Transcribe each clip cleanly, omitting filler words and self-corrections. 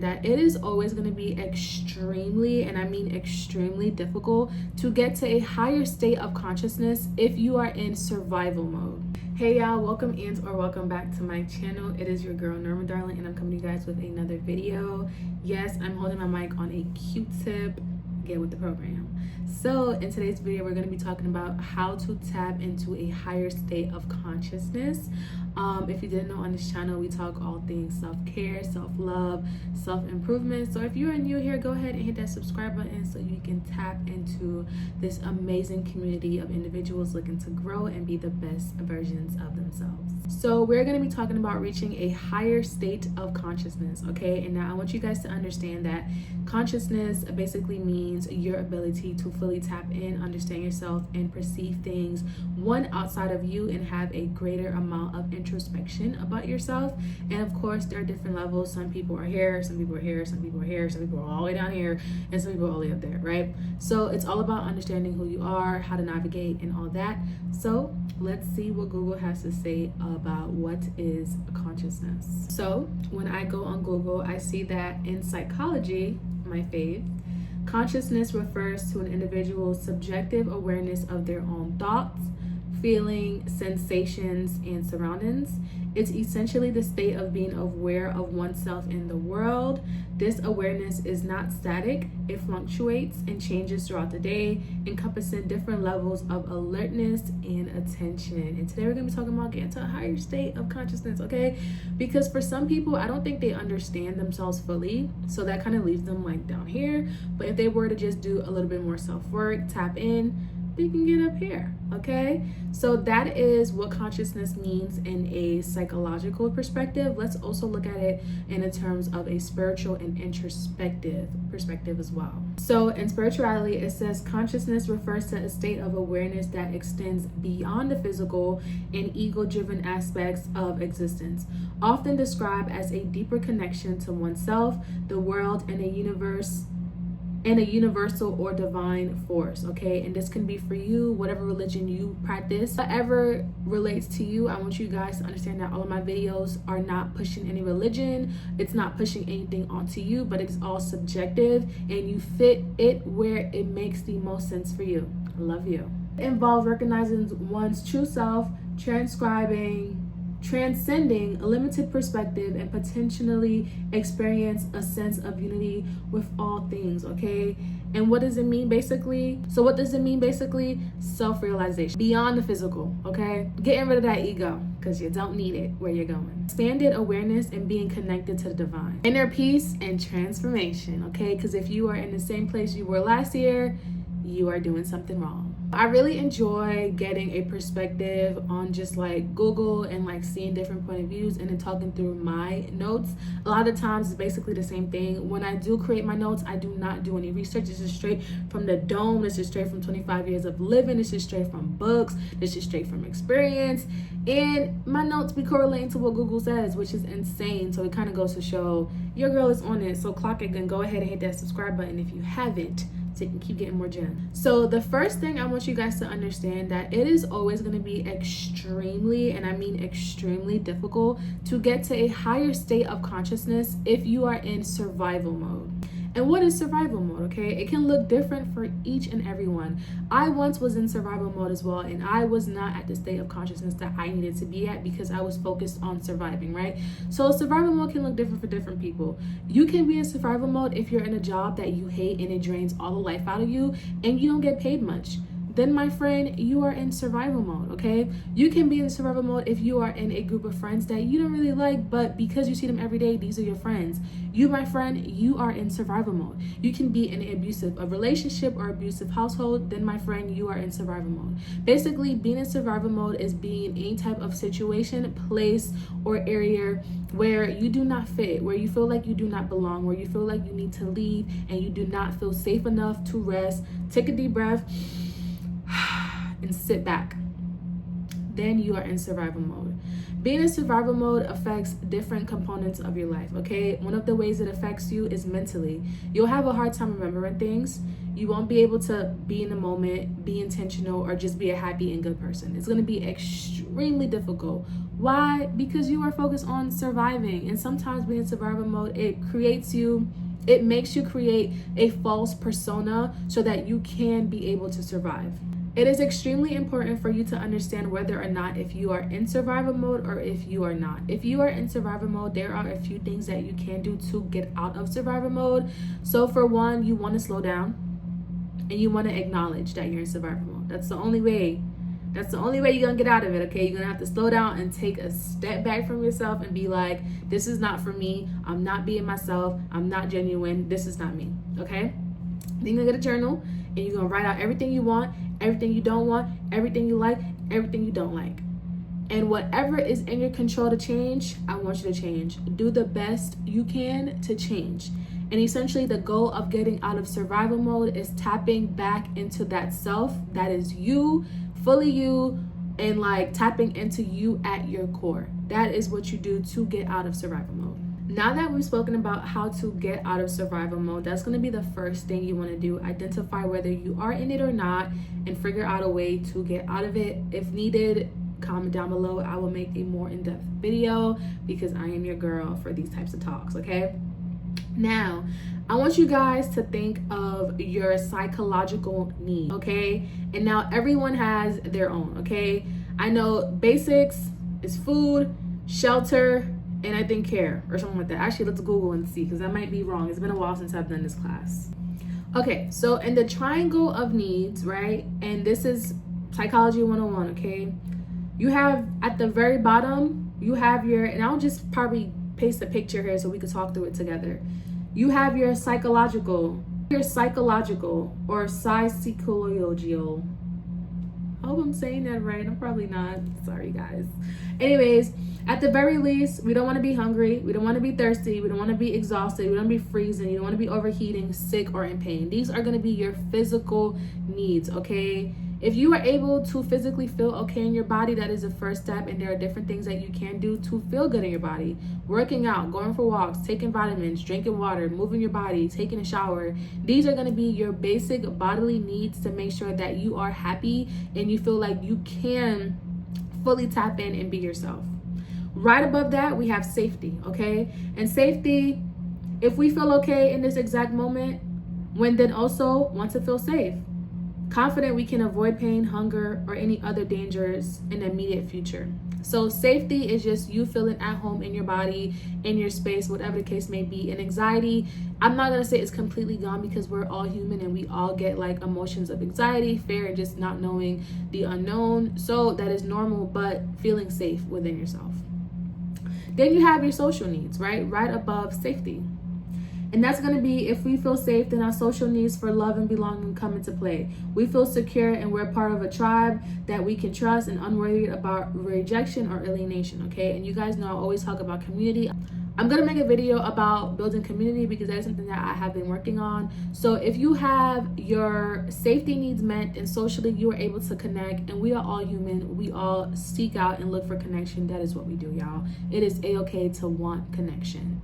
that it is always going to be extremely, and I mean extremely difficult to get to a higher state of consciousness if you are in survival mode. Hey y'all, welcome or welcome back to my channel. It is your girl Norma Darling, and I'm coming to you guys with another video. Yes, I'm holding my mic on a Q-tip. Get with the program. So in today's video, we're going to be talking about how to tap into a higher state of consciousness. If you didn't know, on this channel we talk all things self-care, self-love, self-improvement. So if you are new here, go ahead and hit that subscribe button so you can tap into this amazing community of individuals looking to grow and be the best versions of themselves. So we're going to be talking about reaching a higher state of consciousness, okay? And now I want you guys to understand that consciousness basically means your ability to fully tap in, understand yourself, and perceive things outside of you, and have a greater amount of introspection about yourself. And of course, there are different levels. Some people are here, some people are here, some people are here, some people are all the way down here, and some people are all the way up there, right? So it's all about understanding who you are, how to navigate, and all that. So let's see what Google has to say about what is consciousness. So when I go on Google, I see that in psychology, my fave, consciousness refers to an individual's subjective awareness of their own thoughts, feelings, sensations, and surroundings. It's essentially the state of being aware of oneself in the world. This awareness is not static. It fluctuates and changes throughout the day, encompassing different levels of alertness and attention. And today we're going to be talking about getting to a higher state of consciousness, okay? Because for some people, I don't think they understand themselves fully. So that kind of leaves them like down here. But if they were to just do a little bit more self-work, tap in, they can get up here, okay? So that is what consciousness means in a psychological perspective. Let's also look at it in the terms of a spiritual and introspective perspective as well. So in spirituality, it says consciousness refers to a state of awareness that extends beyond the physical and ego-driven aspects of existence, often described as a deeper connection to oneself, the world, and a universal or divine force, okay? And this can be for you, whatever religion you practice, whatever relates to you. I want you guys to understand that all of my videos are not pushing any religion. It's not pushing anything onto you, but it's all subjective, and you fit it where it makes the most sense for you. I love you. It involves recognizing one's true self, transcending a limited perspective, and potentially experience a sense of unity with all things, okay? And what does it mean basically? So what does it mean basically? Self-realization beyond the physical, okay? Getting rid of that ego, because you don't need it where you're going. Expanded awareness and being connected to the divine. Inner peace and transformation, okay? Because if you are in the same place you were last year, you are doing something wrong. I really enjoy getting a perspective on just like Google and like seeing different point of views and then talking through my notes. A lot of times it's basically the same thing. When I do create my notes, I do not do any research. This is straight from the dome. This is straight from 25 years of living. This is straight from books. This is straight from experience. And my notes be correlating to what Google says, which is insane. So it kind of goes to show your girl is on it. So clock it and go ahead and hit that subscribe button if you haven't, so you can keep getting more gems. So the first thing I want you guys to understand that it is always going to be extremely, and I mean extremely difficult to get to a higher state of consciousness if you are in survival mode. And what is survival mode, okay? It can look different for each and every one. I once was in survival mode as well, and I was not at the state of consciousness that I needed to be at because I was focused on surviving, right? So survival mode can look different for different people. You can be in survival mode if you're in a job that you hate and it drains all the life out of you and you don't get paid much. Then my friend, you are in survival mode, okay? You can be in survival mode if you are in a group of friends that you don't really like, but because you see them every day, these are your friends. You, my friend, you are in survival mode. You can be in a relationship or abusive household, then my friend, you are in survival mode. Basically, being in survival mode is being in any type of situation, place, or area where you do not fit, where you feel like you do not belong, where you feel like you need to leave, and you do not feel safe enough to rest. Take a deep breath and sit back. Then you are in survival mode. Being in survival mode affects different components of your life, okay? One of the ways it affects you is mentally. You'll have a hard time remembering things. You won't be able to be in the moment, be intentional, or just be a happy and good person. It's going to be extremely difficult. Why? Because you are focused on surviving. And sometimes being in survival mode, it makes you create a false persona so that you can be able to survive. It is extremely important for you to understand whether or not if you are in survival mode or if you are not. If you are in survival mode, there are a few things that you can do to get out of survival mode. So for one, you want to slow down and you want to acknowledge that you're in survival mode. That's the only way you're gonna get out of it, okay? You're gonna have to slow down and take a step back from yourself and be like, this is not for me. I'm not being myself. I'm not genuine. This is not me, okay? Then you're gonna get a journal and you're gonna write out everything you want, everything you don't want, everything you like, everything you don't like. And whatever is in your control to change, I want you to change. Do the best you can to change. And essentially the goal of getting out of survival mode is tapping back into that self that is you, fully you, and like tapping into you at your core. That is what you do to get out of survival mode. Now that we've spoken about how to get out of survival mode, that's going to be the first thing you want to do. Identify whether you are in it or not and figure out a way to get out of it. If needed, comment down below. I will make a more in-depth video because I am your girl for these types of talks, okay? Now, I want you guys to think of your psychological need, okay? And now everyone has their own, okay? I know basics is food, shelter, and I think care or something like that. Actually, let's Google and see because I might be wrong. It's been a while since I've done this class. Okay, so in the triangle of needs, right? And this is psychology 101, okay? You have at the very bottom, you have your, and I'll just probably paste a picture here so we can talk through it together. You have your psychological or psychological. I hope I'm saying that right. I'm probably not. Sorry, guys. Anyways, at the very least, we don't want to be hungry. We don't want to be thirsty. We don't want to be exhausted. We don't want to be freezing. You don't want to be overheating, sick, or in pain. These are going to be your physical needs, okay? If you are able to physically feel okay in your body, that is the first step, and there are different things that you can do to feel good in your body. Working out, going for walks, taking vitamins, drinking water, moving your body, taking a shower. These are going to be your basic bodily needs to make sure that you are happy and you feel like you can fully tap in and be yourself. Right above that, we have safety, okay? And safety, if we feel okay in this exact moment, then also want to feel safe. Confident we can avoid pain, hunger, or any other dangers in the immediate future. So safety is just you feeling at home in your body, in your space, whatever the case may be. And anxiety, I'm not going to say it's completely gone because we're all human and we all get like emotions of anxiety, fear, and just not knowing the unknown. So that is normal, but feeling safe within yourself. Then you have your social needs, right? Right above safety. And that's going to be if we feel safe, then our social needs for love and belonging come into play. We feel secure and we're part of a tribe that we can trust and unworried about rejection or alienation, okay? And you guys know I always talk about community. I'm going to make a video about building community because that is something that I have been working on. So if you have your safety needs met and socially you are able to connect, and we are all human, we all seek out and look for connection. That is what we do, y'all. It is a-okay to want connection.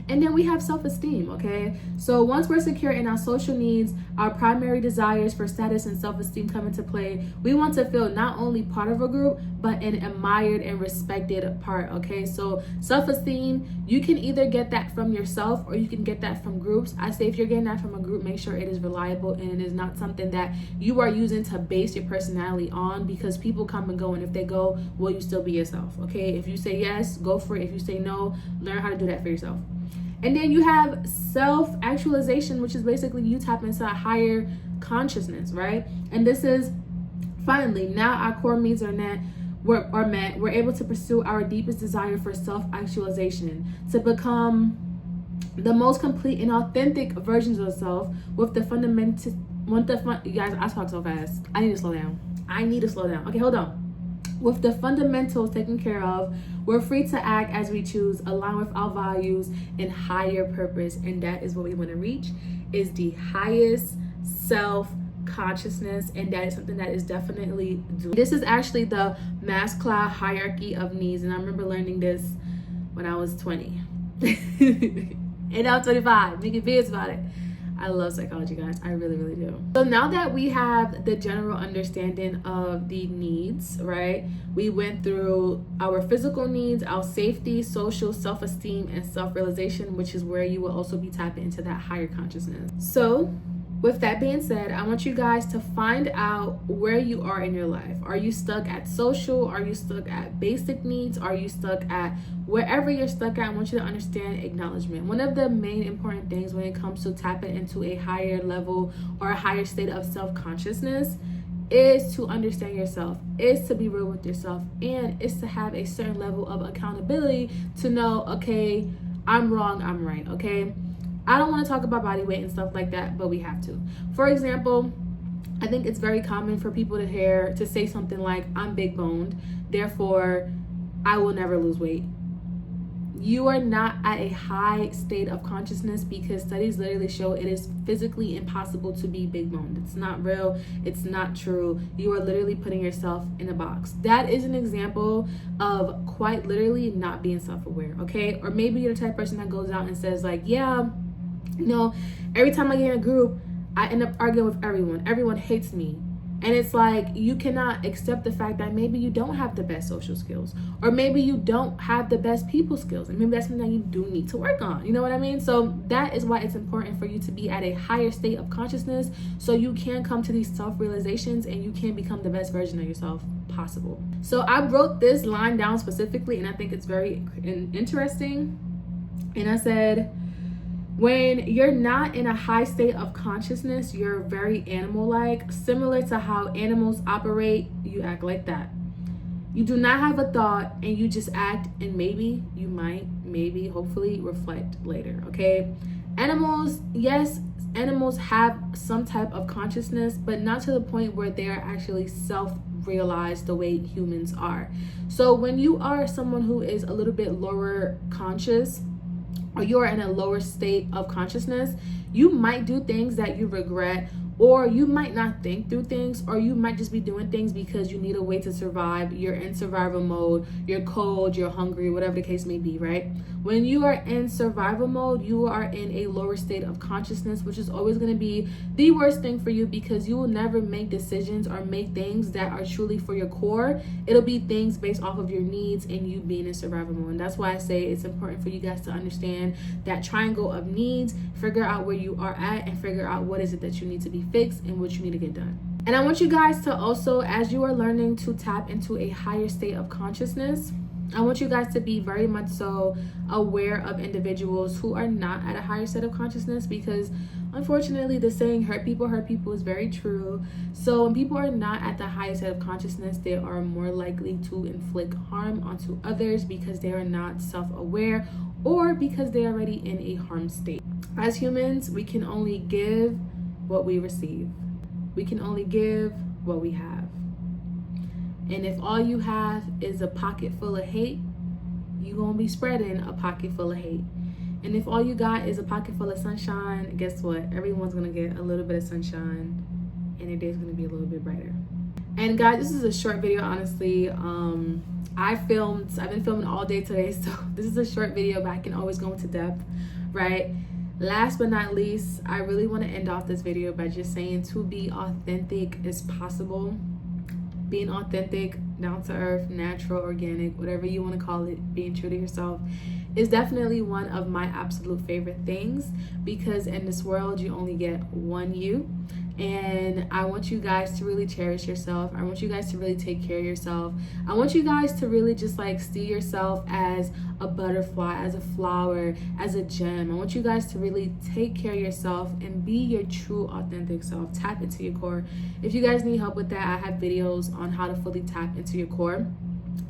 And then we have self-esteem, okay? So once we're secure in our social needs, our primary desires for status and self-esteem come into play. We want to feel not only part of a group, but an admired and respected part, okay? So self-esteem, you can either get that from yourself or you can get that from groups. I say if you're getting that from a group, make sure it is reliable and it is not something that you are using to base your personality on, because people come and go, and if they go, will you still be yourself, okay? If you say yes, go for it. If you say no, learn how to do that for yourself. And then you have self-actualization, which is basically you tap into a higher consciousness, right? And this is finally, now our core needs are met, we're able to pursue our deepest desire for self-actualization, to become the most complete and authentic versions of self with the fundamental, you guys, I talk so fast. I need to slow down. Okay, hold on. With the fundamentals taken care of, we're free to act as we choose, align with our values and higher purpose. And that is what we want to reach, is the highest self-consciousness. And that is something that is definitely doable. This is actually the Maslow hierarchy of needs. And I remember learning this when I was 20. And now I'm 25, making videos about it. I love psychology, guys. I really, really do. So now that we have the general understanding of the needs, right? We went through our physical needs, our safety, social, self-esteem, and self-realization, which is where you will also be tapping into that higher consciousness. So with that being said, I want you guys to find out where you are in your life. Are you stuck at social? Are you stuck at basic needs? Are you stuck at wherever you're stuck at? I want you to understand acknowledgement. One of the main important things when it comes to tapping into a higher level or a higher state of self-consciousness is to understand yourself, is to be real with yourself, and is to have a certain level of accountability to know, okay, I'm wrong, I'm right, okay? I don't want to talk about body weight and stuff like that, but we have to. For example, I think it's very common for people to say something like, I'm big boned, therefore I will never lose weight. You are not at a high state of consciousness because studies literally show it is physically impossible to be big boned. It's not real. It's not true. You are literally putting yourself in a box. That is an example of quite literally not being self-aware, okay? Or maybe you're the type of person that goes out and says like, yeah, you know, every time I get in a group, I end up arguing with everyone. Everyone hates me. And it's like, you cannot accept the fact that maybe you don't have the best social skills, or maybe you don't have the best people skills, and maybe that's something that you do need to work on. You know what I mean? So that is why it's important for you to be at a higher state of consciousness so you can come to these self-realizations and you can become the best version of yourself possible. So I wrote this line down specifically, and I think it's very interesting. And I said, when you're not in a high state of consciousness, you're very animal-like. Similar to how animals operate, you act like that. You do not have a thought and you just act, and maybe you might, hopefully reflect later, okay? Animals, yes, animals have some type of consciousness, but not to the point where they are actually self-realized the way humans are. So when you are someone who is a little bit lower conscious, or you're in a lower state of consciousness, you might do things that you regret, or you might not think through things, or you might just be doing things because you need a way to survive. You're in survival mode, you're cold, you're hungry, whatever the case may be, right? When you are in survival mode, you are in a lower state of consciousness, which is always going to be the worst thing for you because you will never make decisions or make things that are truly for your core. It'll be things based off of your needs and you being in survival mode. And that's why I say it's important for you guys to understand that triangle of needs, figure out where you are at, and figure out what is it that you need to be fixed and what you need to get done. And I want you guys to also, as you are learning to tap into a higher state of consciousness, I want you guys to be very much so aware of individuals who are not at a higher state of consciousness, because unfortunately the saying hurt people is very true. So when people are not at the highest state of consciousness, they are more likely to inflict harm onto others because they are not self-aware or because they're already in a harm state. As humans, we can only give what we receive. We can only give what we have. And if all you have is a pocket full of hate, you're gonna be spreading a pocket full of hate. And if all you got is a pocket full of sunshine, guess what? Everyone's gonna get a little bit of sunshine and their day's gonna be a little bit brighter. And guys, this is a short video, honestly. I've been filming all day today, so this is a short video, but I can always go into depth, right? Last but not least, I really want to end off this video by just saying to be authentic is possible. Being authentic, down to earth, natural, organic, whatever you want to call it, being true to yourself is definitely one of my absolute favorite things, because in this world you only get one you. And I want you guys to really cherish yourself. I want you guys to really take care of yourself. I want you guys to really just like see yourself as a butterfly, as a flower, as a gem. I want you guys to really take care of yourself and be your true authentic self. Tap into your core. If you guys need help with that, I have videos on how to fully tap into your core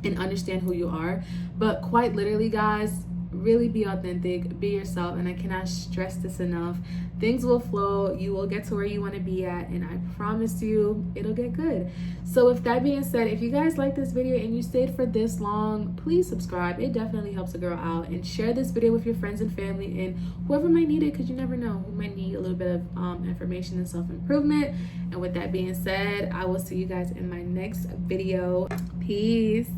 and understand who you are. But quite literally, guys, really be authentic, be yourself, and I cannot stress this enough. Things will flow, you will get to where you want to be at, and I promise you it'll get good. So with that being said, if you guys like this video and you stayed for this long, please subscribe. It definitely helps a girl out, and share this video with your friends and family and whoever might need it, because you never know who might need a little bit of information and self-improvement. And with that being said, I will see you guys in my next video. Peace.